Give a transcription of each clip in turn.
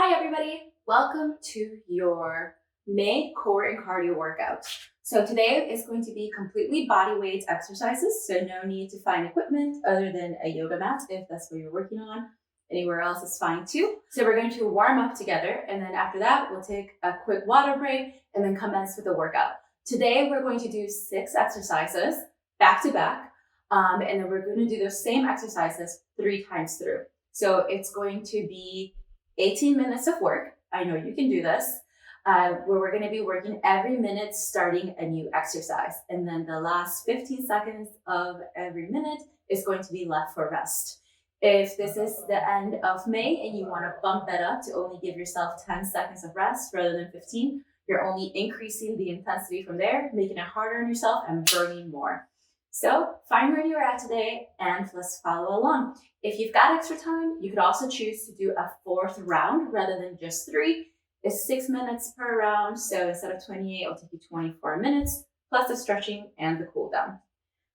Hi everybody, welcome to your May core and cardio workout. So today is going to be completely body weight exercises, so no need to find equipment other than a yoga mat if that's what you're working on. Anywhere else is fine too. So we're going to warm up together, and then after that we'll take a quick water break and then commence with the workout. Today we're going to do 6 exercises back to back, and then we're going to do those same exercises 3 times through. So it's going to be 18 minutes of work. I know you can do this, where we're going to be working every minute starting a new exercise. And then the last 15 seconds of every minute is going to be left for rest. If this is the end of May and you want to bump that up to only give yourself 10 seconds of rest rather than 15, you're only increasing the intensity from there, making it harder on yourself and burning more. So find where you're at today and let's follow along. If you've got extra time, you could also choose to do a 4th round rather than just 3. It's 6 minutes per round, so instead of 28, it'll take you 24 minutes, plus the stretching and the cool down.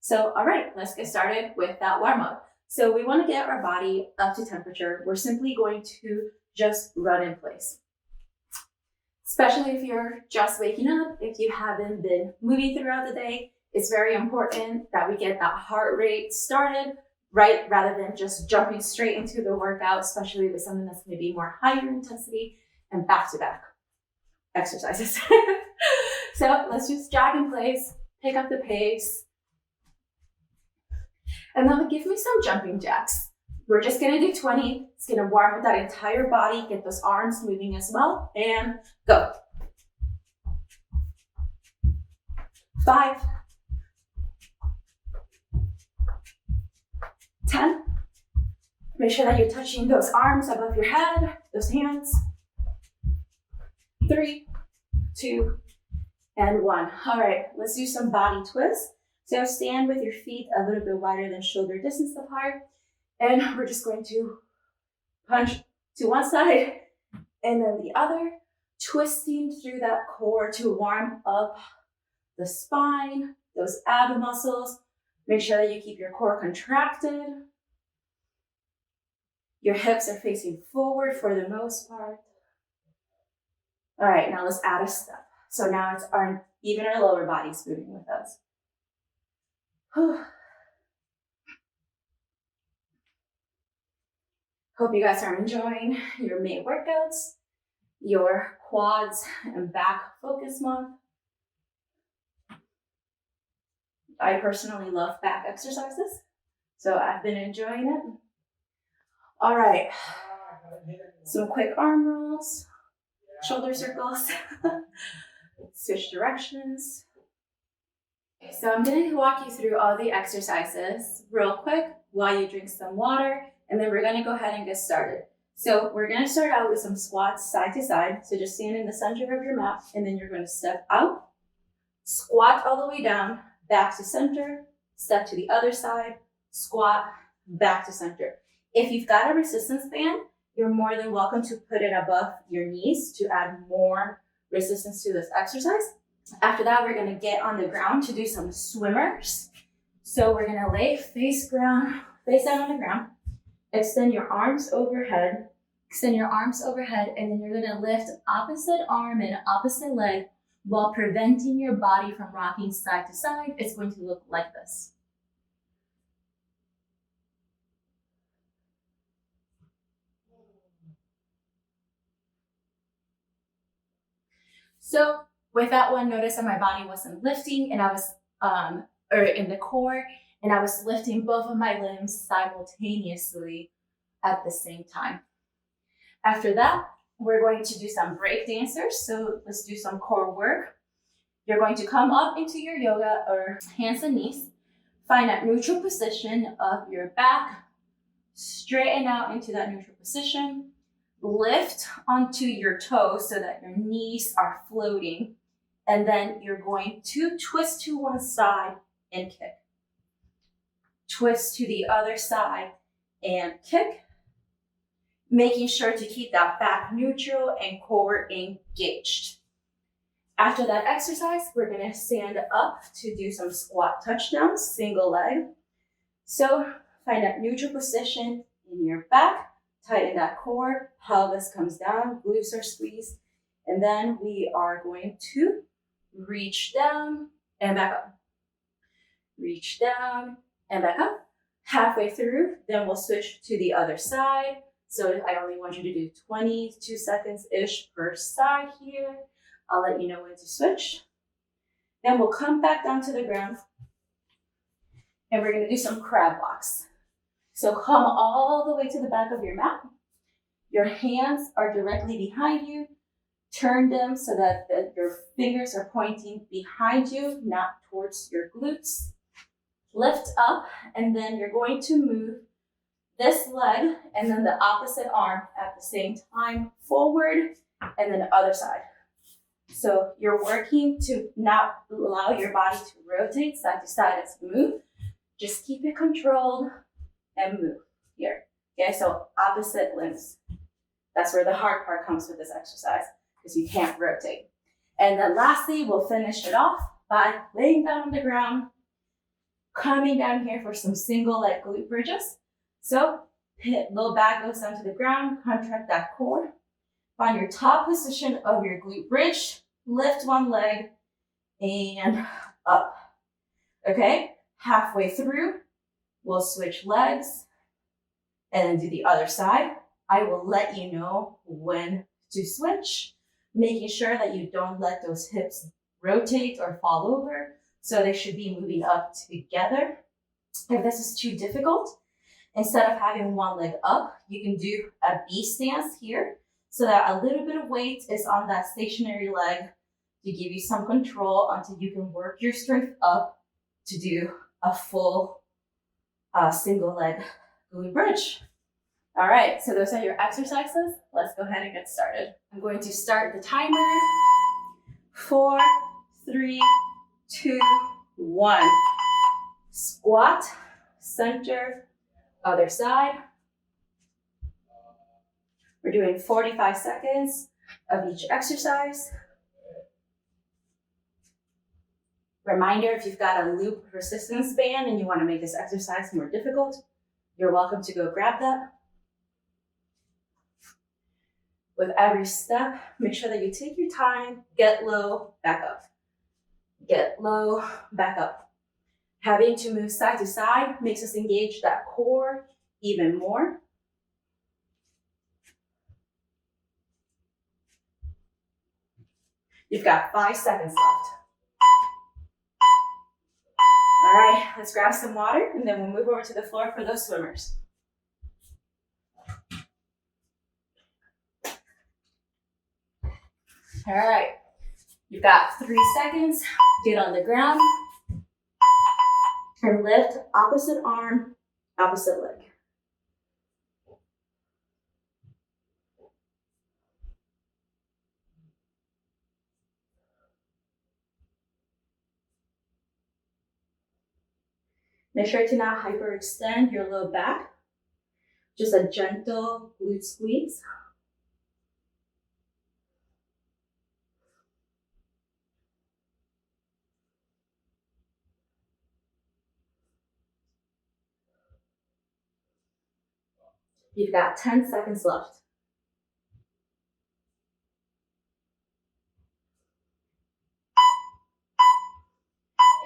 So, all right, let's get started with that warm up. So we want to get our body up to temperature. We're simply going to just run in place. Especially if you're just waking up, if you haven't been moving throughout the day, it's very important that we get that heart rate started, right? Rather than just jumping straight into the workout, especially with something that's going to be more higher intensity and back-to-back exercises. So let's just jog in place, pick up the pace. And then give me some jumping jacks. We're just going to do 20. It's going to warm up that entire body, get those arms moving as well, and go. 5, 10. Make sure that you're touching those arms above your head, those hands. 3, 2, and 1. All right, let's do some body twists. So stand with your feet a little bit wider than shoulder distance apart. And we're just going to punch to one side and then the other, twisting through that core to warm up the spine, those ab muscles. Make sure that you keep your core contracted. Your hips are facing forward for the most part. All right, now let's add a step. So now it's even our lower body's moving with us. Whew. Hope you guys are enjoying your May workouts, your quads and back focus month. I personally love back exercises, so I've been enjoying it. All right, some quick arm rolls, shoulder circles, switch directions. So I'm going to walk you through all the exercises real quick while you drink some water, and then we're going to go ahead and get started. So we're going to start out with some squats side to side. So just stand in the center of your mat, and then you're going to step out, squat all the way down, back to center, step to the other side, squat, back to center. If you've got a resistance band, you're more than welcome to put it above your knees to add more resistance to this exercise. After that, we're going to get on the ground to do some swimmers. So we're going to lay face down on the ground. Extend your arms overhead. And then you're going to lift opposite arm and opposite leg while preventing your body from rocking side to side. It's going to look like this. So with that one, notice that my body wasn't lifting and I was, or in the core, and I was lifting both of my limbs simultaneously at the same time. After that, we're going to do some break dancers. So let's do some core work. You're going to come up into your yoga or hands and knees, find that neutral position of your back, straighten out into that neutral position, lift onto your toes so that your knees are floating. And then you're going to twist to one side and kick. Twist to the other side and kick. Making sure to keep that back neutral and core engaged. After that exercise, we're going to stand up to do some squat touchdowns, single leg. So find that neutral position in your back, tighten that core, pelvis comes down, glutes are squeezed, and then we are going to reach down and back up. Reach down and back up. Halfway through, then we'll switch to the other side. So I only want you to do 22 seconds-ish per side here. I'll let you know when to switch. Then we'll come back down to the ground and we're gonna do some crab walks. So come all the way to the back of your mat. Your hands are directly behind you. Turn them so that your fingers are pointing behind you, not towards your glutes. Lift up, and then you're going to move this leg and then the opposite arm at the same time, forward, and then the other side. So you're working to not allow your body to rotate side to side as you move. Just keep it controlled and move here. Okay, so opposite limbs. That's where the hard part comes with this exercise, because you can't rotate. And then lastly, we'll finish it off by laying down on the ground, coming down here for some single leg glute bridges. So low back goes down to the ground, contract that core. Find your top position of your glute bridge, lift one leg and up. Okay, halfway through, we'll switch legs and then do the other side. I will let you know when to switch, making sure that you don't let those hips rotate or fall over. So they should be moving up together. If this is too difficult, instead of having one leg up, you can do a B stance here so that a little bit of weight is on that stationary leg to give you some control until you can work your strength up to do a full single leg glute bridge. All right, so those are your exercises. Let's go ahead and get started. I'm going to start the timer. 4, 3, 2, 1. Squat, center, other side. We're doing 45 seconds of each exercise. Reminder, if you've got a loop resistance band and you want to make this exercise more difficult, you're welcome to go grab that. With every step, make sure that you take your time, get low, back up. Get low, back up. Having to move side to side makes us engage that core even more. You've got 5 seconds left. All right, let's grab some water and then we'll move over to the floor for those swimmers. All right, you've got 3 seconds. Get on the ground and lift opposite arm, opposite leg. Make sure to not hyperextend your low back. Just a gentle glute squeeze. You've got 10 seconds left.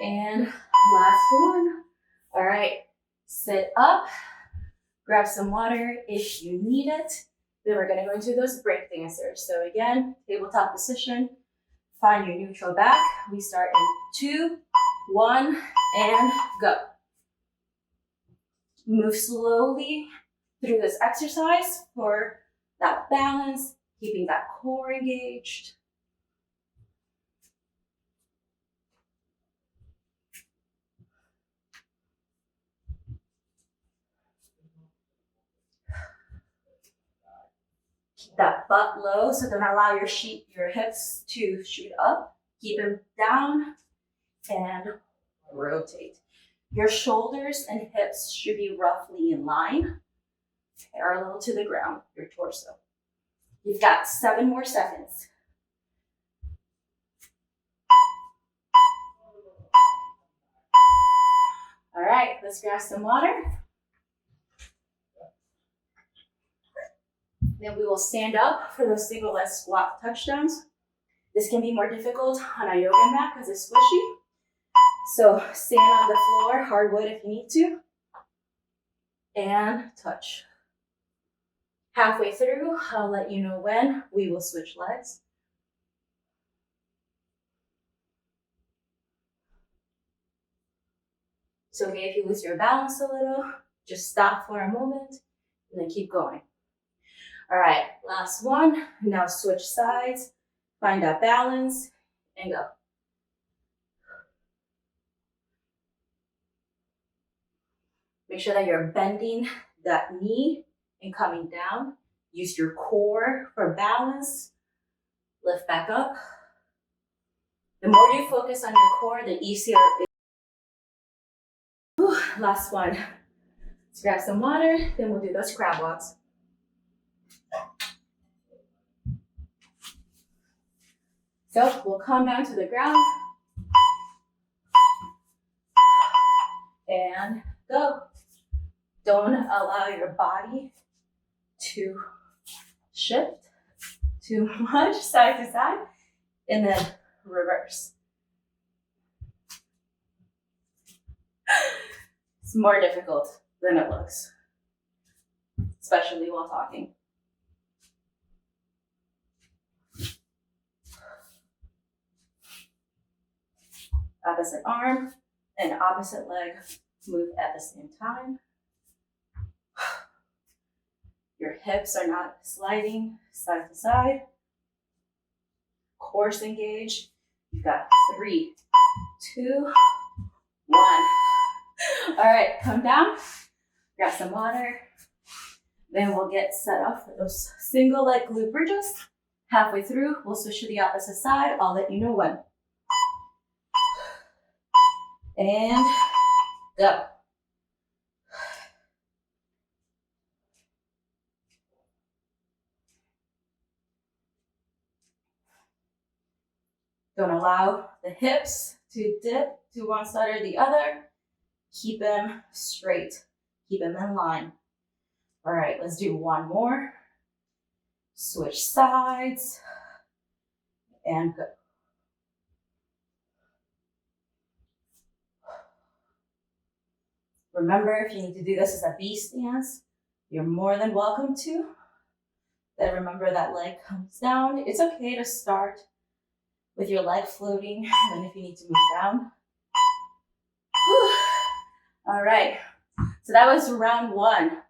And last one. All right, sit up, grab some water if you need it. Then we're gonna go into those break dancers. So again, tabletop position, find your neutral back. We start in 2, 1, and go. Move slowly through this exercise for that balance, keeping that core engaged. Keep that butt low, so don't allow your hips to shoot up. Keep them down and rotate. Your shoulders and hips should be roughly in line, parallel to the ground, your torso. You've got 7 more seconds. All right, let's grab some water. Then we will stand up for those single leg squat touchdowns. This can be more difficult on a yoga mat because it's squishy. So stand on the floor, hardwood if you need to, and touch. Halfway through, I'll let you know when we will switch legs. It's okay if you lose your balance a little. Just stop for a moment and then keep going. All right, last one. Now switch sides, find that balance, and go. Make sure that you're bending that knee and coming down. Use your core for balance. Lift back up. The more you focus on your core, the easier it is. Last one. Let's grab some water, then we'll do those crab walks. So we'll come down to the ground and go. Don't allow your body to shift too much side to side, and then reverse. It's more difficult than it looks, especially while talking. Opposite arm and opposite leg move at the same time. Your hips are not sliding side to side. Core engaged. You've got 3, 2, 1. All right, come down, grab some water. Then we'll get set up for those single leg glute bridges. Halfway through, we'll switch to the opposite side. I'll let you know when. And go. Don't allow the hips to dip to one side or the other. Keep them straight. Keep them in line. All right, let's do one more. Switch sides and go. Remember, if you need to do this as a V stance, you're more than welcome to. Then remember that leg comes down. It's okay to start with your leg floating, and then if you need to move down. All right, so that was round 1.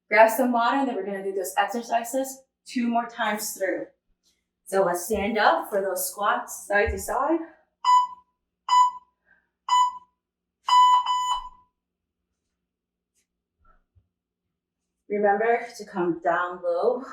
Grab some water, and then we're gonna do those exercises 2 more times through. So let's stand up for those squats side to side. Remember to come down low.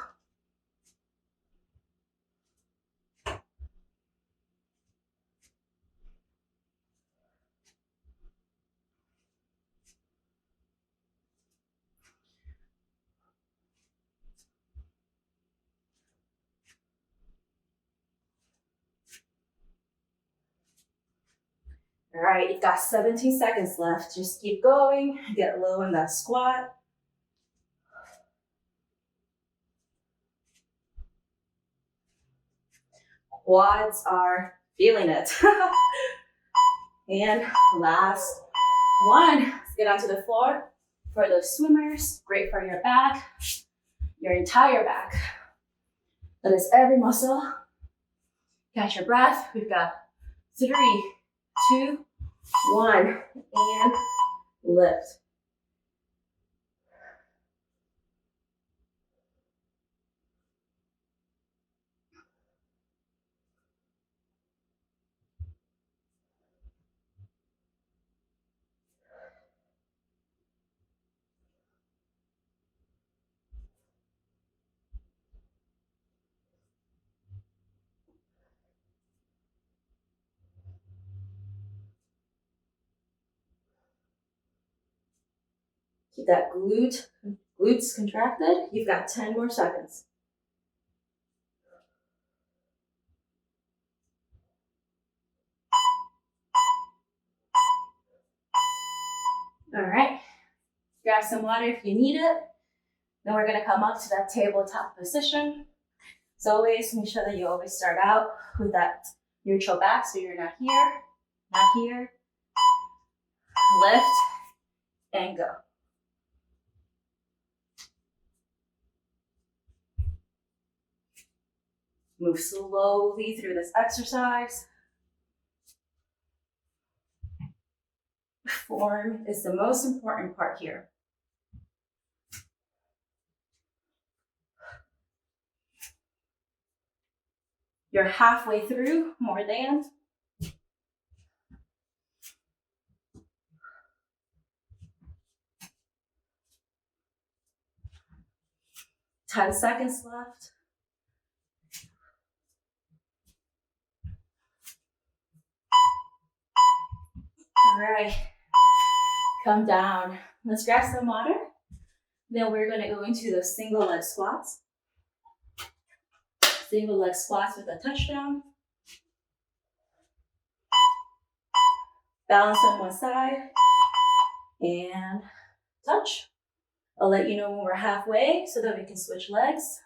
All right, you've got 17 seconds left. Just keep going, get low in that squat. Quads are feeling it. And last one, let's get onto the floor. For those swimmers, great for your back, your entire back. That is every muscle. Catch your breath. We've got 3, 2, 1, and lift. Keep that glutes contracted. You've got 10 more seconds. All right, grab some water if you need it. Then we're gonna come up to that tabletop position. So always make sure that you always start out with that neutral back, so you're not here, not here. Lift and go. Move slowly through this exercise. Form is the most important part here. You're halfway through, more than. Ten seconds left. All right, come down. Let's grab some water. Then we're gonna go into the single leg squats. Single leg squats with a touchdown. Balance on one side and touch. I'll let you know when we're halfway so that we can switch legs.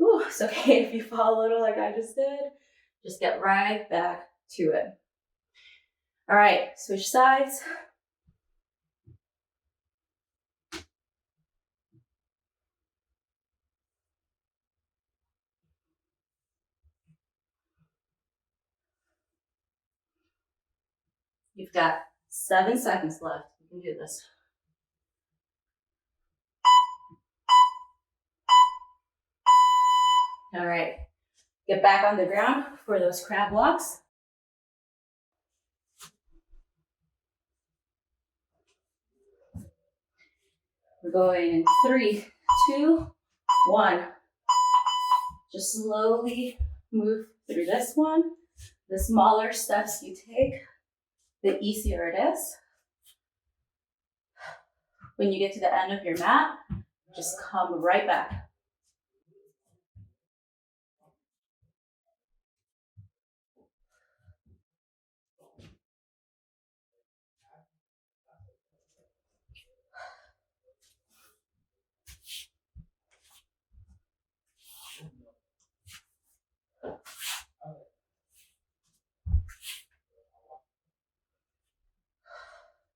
Ooh, it's okay if you fall a little like I just did. Just get right back to it. All right, switch sides. You've got 7 seconds left. You can do this. All right, get back on the ground for those crab walks. We're going in 3, 2, 1. Just slowly move through this one. The smaller steps you take, the easier it is. When you get to the end of your mat, just come right back.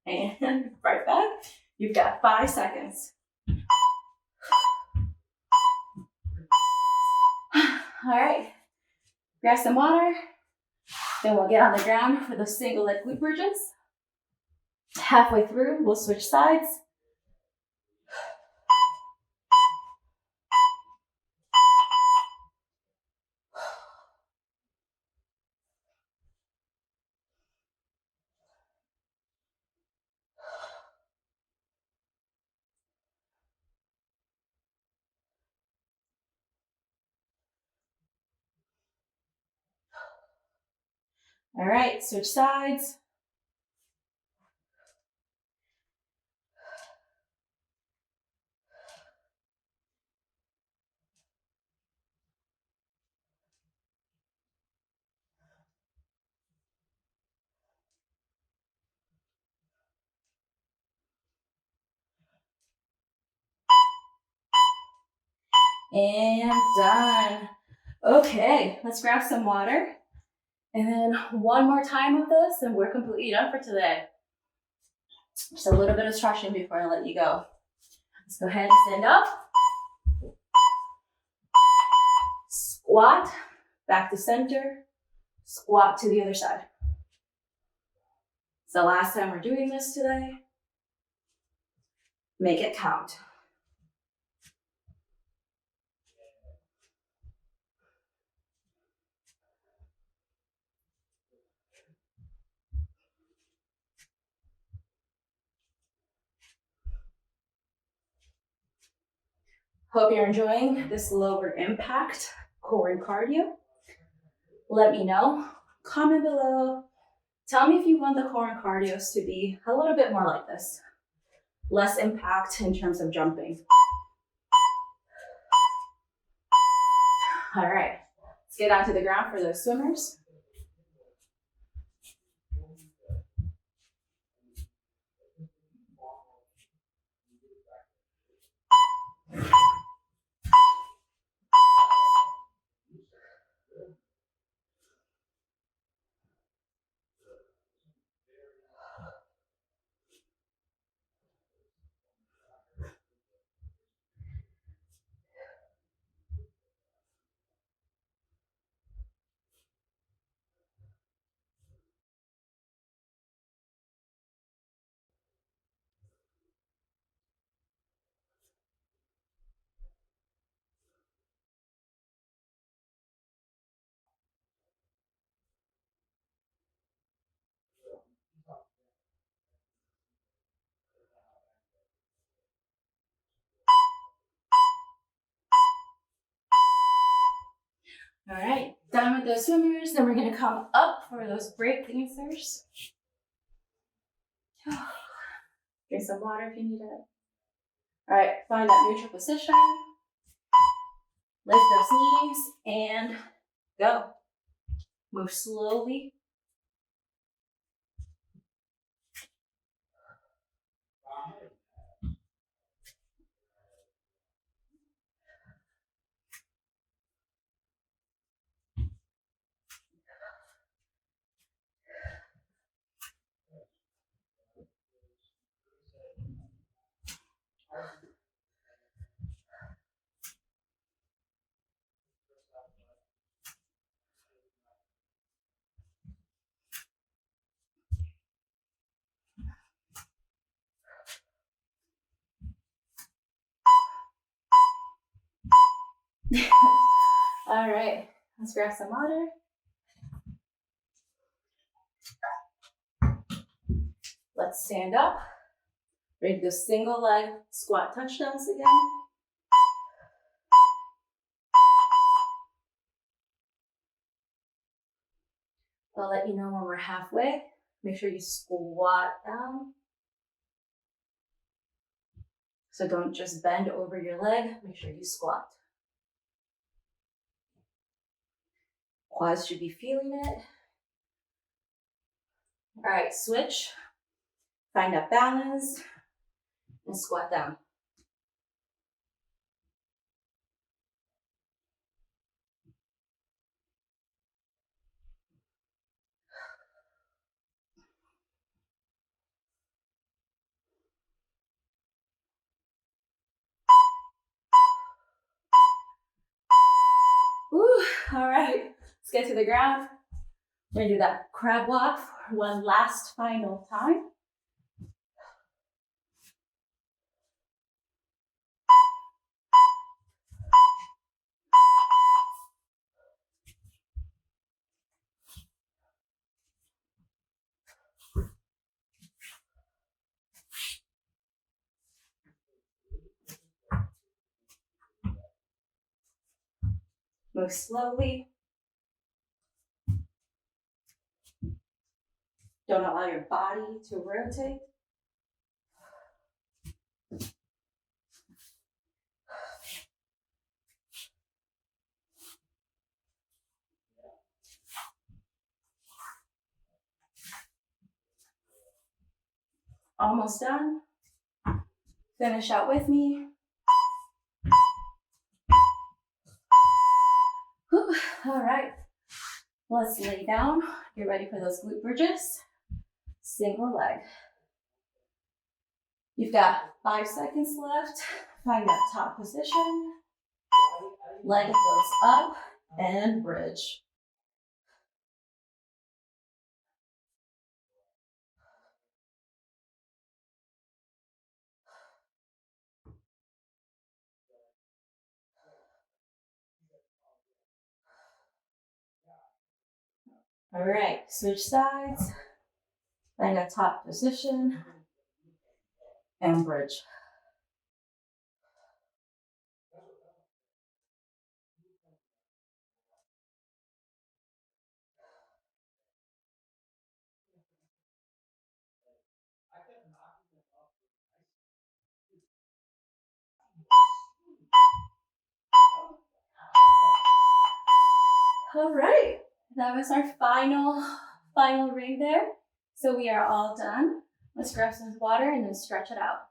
And right back. You've got 5 seconds. All right, grab some water. Then we'll get on the ground for the single leg glute bridges. Halfway through, we'll switch sides. All right, switch sides. And done. Okay, let's grab some water. And then one more time of this and we're completely done for today. Just a little bit of stretching before I let you go. Let's go ahead and stand up. Squat, back to center. Squat to the other side. It's the last time we're doing this today. Make it count. Hope you're enjoying this lower impact core and cardio. Let me know. Comment below. Tell me if you want the core and cardios to be a little bit more like this. Less impact in terms of jumping. All right, let's get onto the ground for those swimmers. All right, done with those swimmers. Then we're gonna come up for those break dancers. Drink some water if you need it. All right, find that neutral position. Lift those knees and go. Move slowly. All right, let's grab some water. Let's stand up. Ready to go single leg squat touchdowns again. I'll let you know when we're halfway. Make sure you squat down. So don't just bend over your leg, make sure you squat. Quads should be feeling it. All right, switch. Find that balance and squat down. Woo, all right, let's get to the ground. We're gonna do that crab walk for one last final time. Move slowly. Don't allow your body to rotate. Almost done. Finish out with me. Whew. All right, let's lay down. Get ready for those glute bridges. Single leg. You've got 5 seconds left. Find that top position. Leg goes up and bridge. All right, switch sides. Find a top position and bridge. All right, that was our final ring there. So we are all done. Let's grab some water and then stretch it out.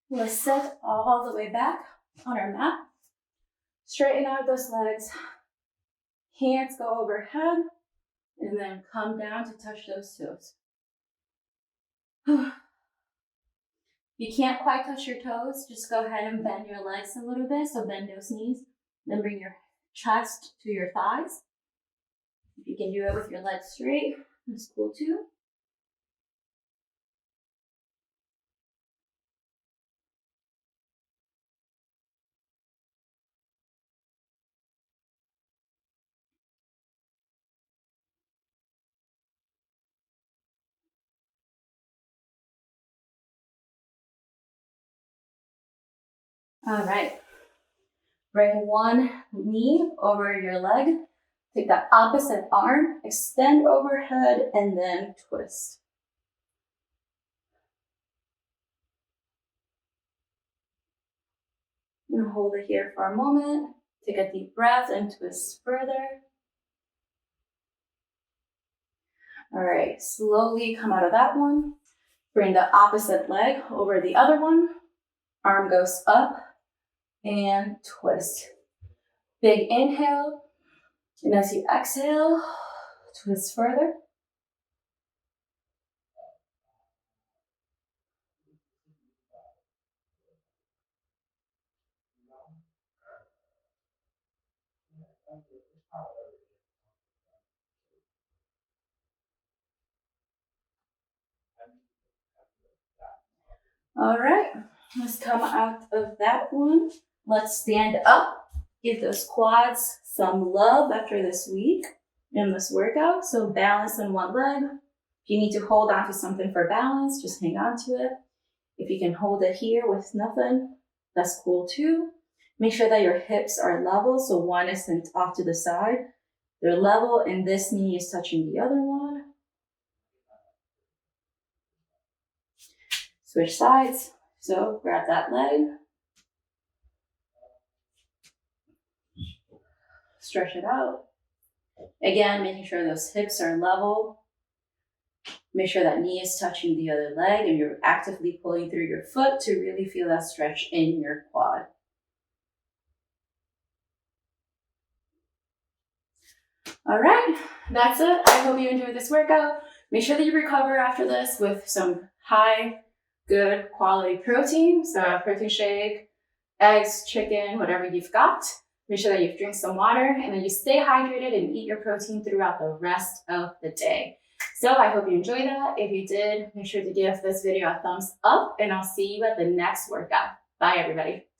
Let's sit all the way back on our mat. Straighten out those legs. Hands go overhead and then come down to touch those toes. If you can't quite touch your toes, just go ahead and bend your legs a little bit. So bend those knees, then bring your chest to your thighs. If you can do it with your legs straight, that's cool too. All right. Bring one knee over your leg. Take that opposite arm, extend overhead, and then twist. And hold it here for a moment. Take a deep breath and twist further. All right, slowly come out of that one. Bring the opposite leg over the other one. Arm goes up and twist. Big inhale. And as you exhale, twist further. All right, let's come out of that one. Let's stand up. Give those quads some love after this week in this workout. So balance on one leg. If you need to hold on to something for balance, just hang on to it. If you can hold it here with nothing, that's cool too. Make sure that your hips are level, so one isn't off to the side. They're level and this knee is touching the other one. Switch sides. So grab that leg. Stretch it out. Again, making sure those hips are level. Make sure that knee is touching the other leg and you're actively pulling through your foot to really feel that stretch in your quad. All right, that's it. I hope you enjoyed this workout. Make sure that you recover after this with some high, good quality protein. So a protein shake, eggs, chicken, whatever you've got. Make sure that you drink some water and then you stay hydrated and eat your protein throughout the rest of the day. So I hope you enjoyed that. If you did, make sure to give this video a thumbs up and I'll see you at the next workout. Bye, everybody.